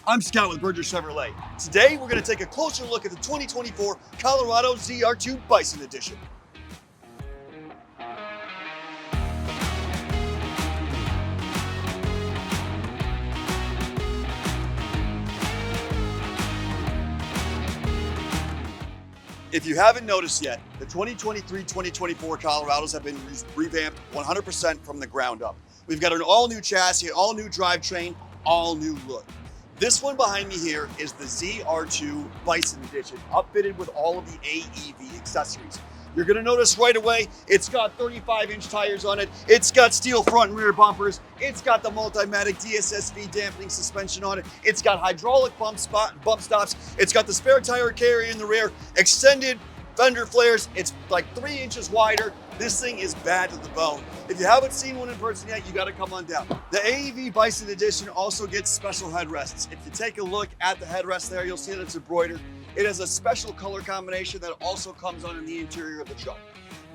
I'm Scott with Berger Chevrolet. Today we're going to take a closer look at the 2024 Colorado ZR2 Bison Edition. If you haven't noticed yet, the 2023-2024 Colorados have been revamped 100% from the ground up. We've got an all-new chassis, all-new drivetrain, all-new look. This one behind me here is the ZR2 Bison Edition, outfitted with all of the AEV accessories. You're gonna notice right away, it's got 35-inch tires on it, it's got steel front and rear bumpers, it's got the Multimatic DSSV dampening suspension on it, it's got hydraulic bump stops, it's got the spare tire carrier in the rear, extended fender flares, it's like 3 inches wider. This thing is bad to the bone. If you haven't seen one in person yet, you gotta come on down. The AEV Bison Edition also gets special headrests. If you take a look at the headrest there, you'll see that it's embroidered. It has a special color combination that also comes on in the interior of the truck.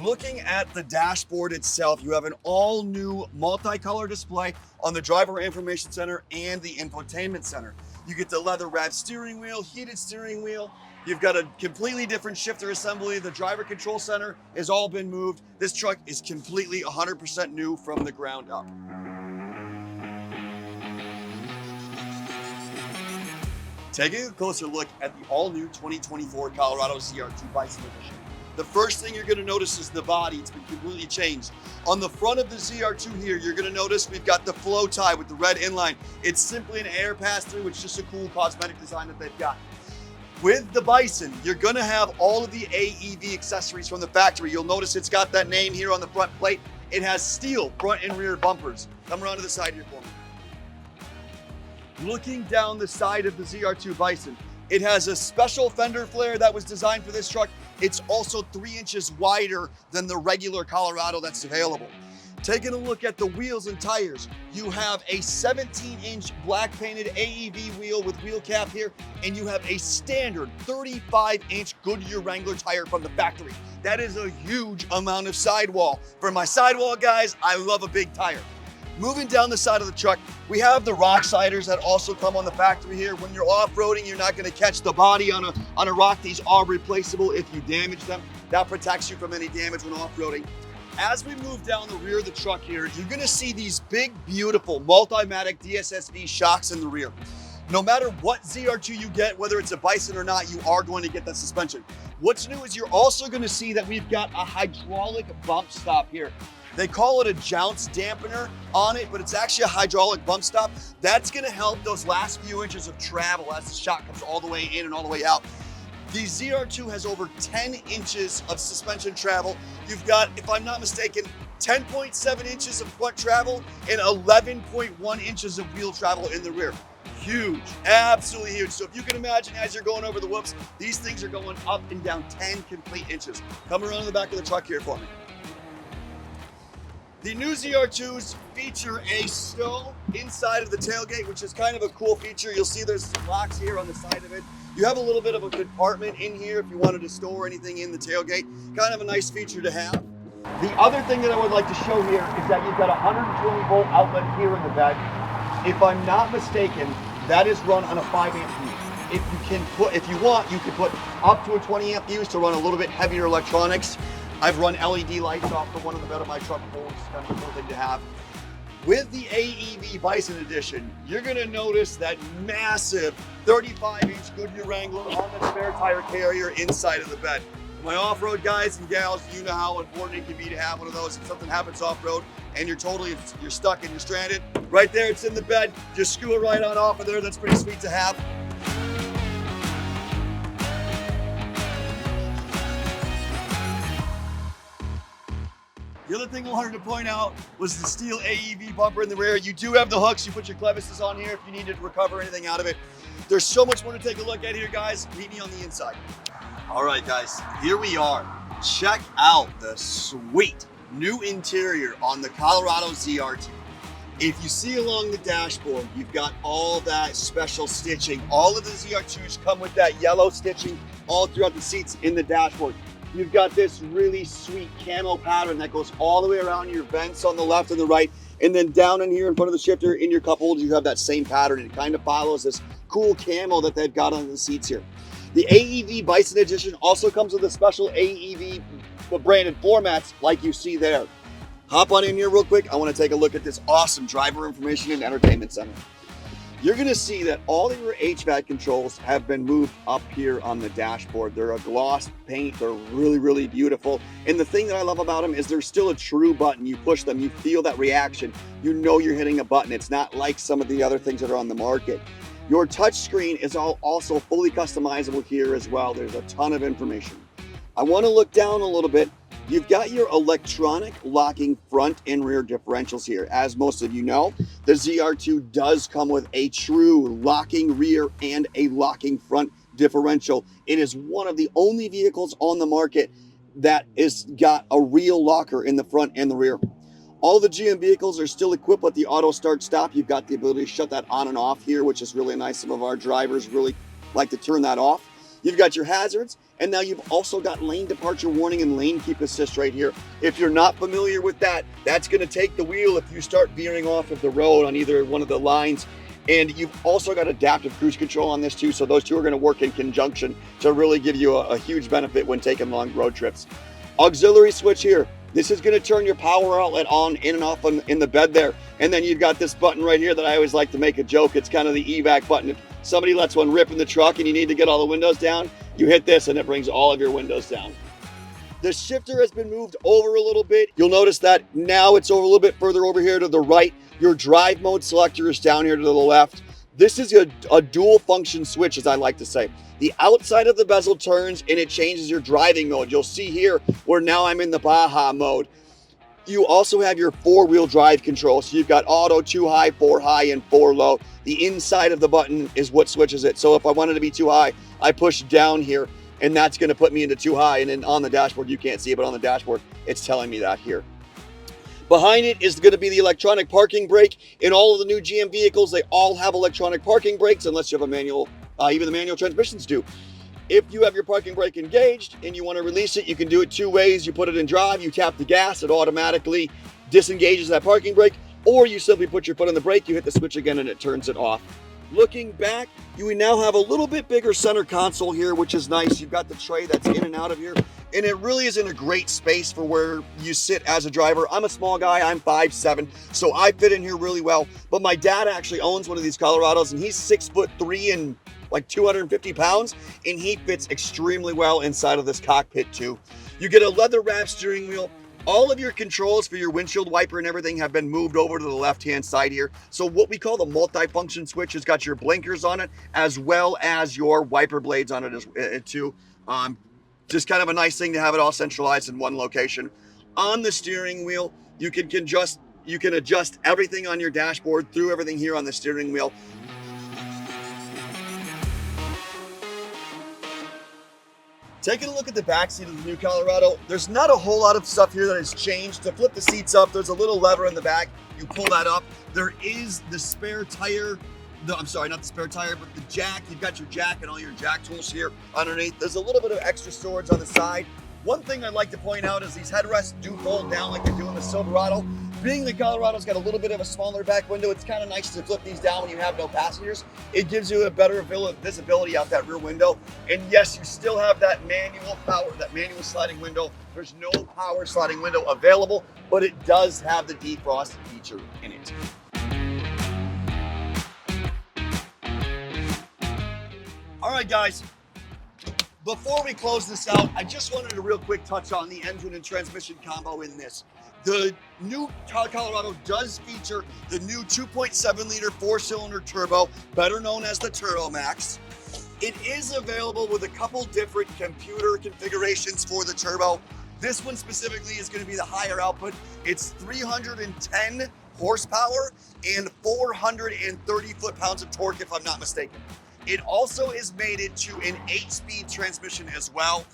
Looking at the dashboard itself, you have an all-new multicolor display on the driver information center and the infotainment center. You get the leather-wrapped steering wheel, heated steering wheel. You've got a completely different shifter assembly. The driver control center has all been moved. This truck is completely 100% new from the ground up. Taking a closer look at the all-new 2024 Colorado ZR2 Bison Edition. The first thing you're gonna notice is the body. It's been completely changed. On the front of the ZR2 here, you're gonna notice we've got the flow tie with the red inline. It's simply an air pass-through, which is just a cool cosmetic design that they've got. With the Bison, you're gonna have all of the AEV accessories from the factory. You'll notice it's got that name here on the front plate. It has steel front and rear bumpers. Come around to the side here for me. Looking down the side of the ZR2 Bison, it has a special fender flare that was designed for this truck. It's also 3 inches wider than the regular Colorado that's available. Taking a look at the wheels and tires, you have a 17-inch black painted AEV wheel with wheel cap here, and you have a standard 35-inch Goodyear Wrangler tire from the factory. That is a huge amount of sidewall. For my sidewall guys, I love a big tire. Moving down the side of the truck, we have the rock sliders that also come on the factory here. When you're off-roading, you're not gonna catch the body on a rock. These are replaceable if you damage them. That protects you from any damage when off-roading. As we move down the rear of the truck here, you're gonna see these big, beautiful Multimatic DSSV shocks in the rear. No matter what ZR2 you get, whether it's a Bison or not, you are going to get that suspension. What's new is you're also gonna see that we've got a hydraulic bump stop here. They call it a jounce dampener on it, but it's actually a hydraulic bump stop. That's gonna help those last few inches of travel as the shock comes all the way in and all the way out. The ZR2 has over 10 inches of suspension travel. You've got, if I'm not mistaken, 10.7 inches of front travel and 11.1 inches of wheel travel in the rear. Huge, absolutely huge. So if you can imagine as you're going over the whoops, these things are going up and down 10 complete inches. Come around to the back of the truck here for me. The new ZR2s feature a stow inside of the tailgate, which is kind of a cool feature. You'll see there's some locks here on the side of it. You have a little bit of a compartment in here if you wanted to store anything in the tailgate. Kind of a nice feature to have. The other thing that I would like to show here is that you've got a 120-volt outlet here in the bed. If I'm not mistaken, that is run on a 5-amp fuse. If you want, you can put up to a 20-amp fuse to run a little bit heavier electronics. I've run LED lights off the one on the bed of my truck before, which is kind of a cool thing to have. With the AEV Bison Edition, you're gonna notice that massive 35-inch Goodyear Wrangler on the spare tire carrier inside of the bed. My off-road guys and gals, you know how important it can be to have one of those if something happens off-road and you're stuck and you're stranded. Right there, it's in the bed. Just screw it right on off of there. That's pretty sweet to have. The other thing I wanted to point out was the steel AEV bumper in the rear. You do have the hooks. You put your clevises on here if you need to recover anything out of it. There's so much more to take a look at here, guys. Meet me on the inside. All right, guys, here we are. Check out the sweet new interior on the Colorado ZR2. If you see along the dashboard, you've got all that special stitching. All of the ZR2s come with that yellow stitching all throughout the seats in the dashboard. You've got this really sweet camo pattern that goes all the way around your vents on the left and the right. And then down in here in front of the shifter in your cup holders, you have that same pattern. It kind of follows this cool camo that they've got on the seats here. The AEV Bison Edition also comes with a special AEV branded floor mats like you see there. Hop on in here real quick. I want to take a look at this awesome driver information and entertainment center. You're going to see that all of your HVAC controls have been moved up here on the dashboard. They're a gloss paint. They're really, really beautiful. And the thing that I love about them is they're still a true button. You push them, you feel that reaction. You know you're hitting a button. It's not like some of the other things that are on the market. Your touch screen is also fully customizable here as well. There's a ton of information. I want to look down a little bit. You've got your electronic locking front and rear differentials here. As most of you know, the ZR2 does come with a true locking rear and a locking front differential. It is one of the only vehicles on the market that has got a real locker in the front and the rear. All the GM vehicles are still equipped with the auto start stop. You've got the ability to shut that on and off here, which is really nice. Some of our drivers really like to turn that off. You've got your hazards, and now you've also got lane departure warning and lane keep assist right here. If you're not familiar with that, that's going to take the wheel if you start veering off of the road on either one of the lines. And you've also got adaptive cruise control on this too, so those two are going to work in conjunction to really give you a huge benefit when taking long road trips. Auxiliary switch here. This is going to turn your power outlet on, in and off in the bed there. And then you've got this button right here that I always like to make a joke. It's kind of the evac button. If somebody lets one rip in the truck and you need to get all the windows down, you hit this and it brings all of your windows down. The shifter has been moved over a little bit. You'll notice that now it's over a little bit further over here to the right. Your drive mode selector is down here to the left. This is a dual function switch, as I like to say. The outside of the bezel turns and it changes your driving mode. You'll see here where now I'm in the Baja mode. You also have your four-wheel drive control. So you've got auto, 2 high, 4 high, and 4 low. The inside of the button is what switches it. So if I wanted to be 2 high, I push down here and that's going to put me into 2 high. And then on the dashboard, you can't see it, but on the dashboard, it's telling me that here. Behind it is going to be the electronic parking brake. In all of the new GM vehicles, they all have electronic parking brakes unless you have a manual, even the manual transmissions do. If you have your parking brake engaged and you want to release it, you can do it 2 ways. You put it in drive, you tap the gas, it automatically disengages that parking brake, or you simply put your foot on the brake, you hit the switch again and it turns it off. Looking back, you now have a little bit bigger center console here, which is nice. You've got the tray that's in and out of here, and it really is in a great space for where you sit as a driver. I'm a small guy, I'm 5'7", so I fit in here really well, but my dad actually owns one of these Colorados, and he's 6'3" and like 250 pounds, and he fits extremely well inside of this cockpit too. You get a leather wrap steering wheel. All of your controls for your windshield wiper and everything have been moved over to the left-hand side here. So what we call the multi-function switch has got your blinkers on it, as well as your wiper blades on it too. Just kind of a nice thing to have it all centralized in one location. On the steering wheel, you can adjust everything on your dashboard through everything here on the steering wheel. Taking a look at the back seat of the new Colorado, there's not a whole lot of stuff here that has changed. To flip the seats up, there's a little lever in the back. You pull that up. There is the spare tire. No, I'm sorry, not the spare tire, but the jack. You've got your jack and all your jack tools here underneath. There's a little bit of extra storage on the side. One thing I'd like to point out is these headrests do fold down like they do in the Silverado. Being the Colorado's got a little bit of a smaller back window, it's kind of nice to flip these down when you have no passengers. It gives you a better visibility out that rear window. And yes, you still have that manual power, that manual sliding window. There's no power sliding window available, but it does have the defrost feature in it. All right, guys. Before we close this out, I just wanted to real quick touch on the engine and transmission combo in this. The new Colorado does feature the new 2.7 liter 4-cylinder turbo, better known as the TurboMax. It is available with a couple different computer configurations for the turbo. This one specifically is going to be the higher output. It's 310 horsepower and 430 foot-pounds of torque, if I'm not mistaken. It also is mated to an 8-speed transmission as well.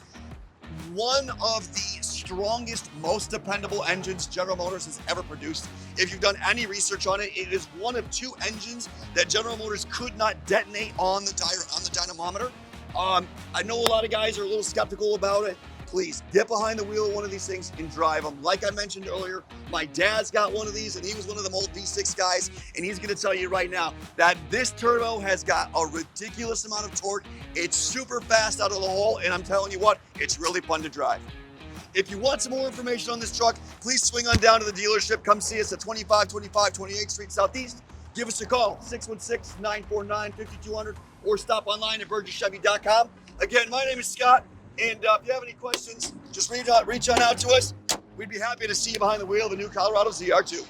One of the strongest, most dependable engines General Motors has ever produced. If you've done any research on it, it is one of 2 engines that General Motors could not detonate on the dynamometer. I know a lot of guys are a little skeptical about it. please get behind the wheel of one of these things and drive them. Like I mentioned earlier, my dad's got one of these and he was one of them old V6 guys, and he's gonna tell you right now that this turbo has got a ridiculous amount of torque. It's super fast out of the hole, and I'm telling you what, it's really fun to drive. If you want some more information on this truck, please swing on down to the dealership. Come see us at 2525 28th Street Southeast. Give us a call, 616-949-5200, or stop online at burgesschevy.com. Again, my name is Scott, and if you have any questions, just reach on out to us. We'd be happy to see you behind the wheel of the new Colorado ZR2.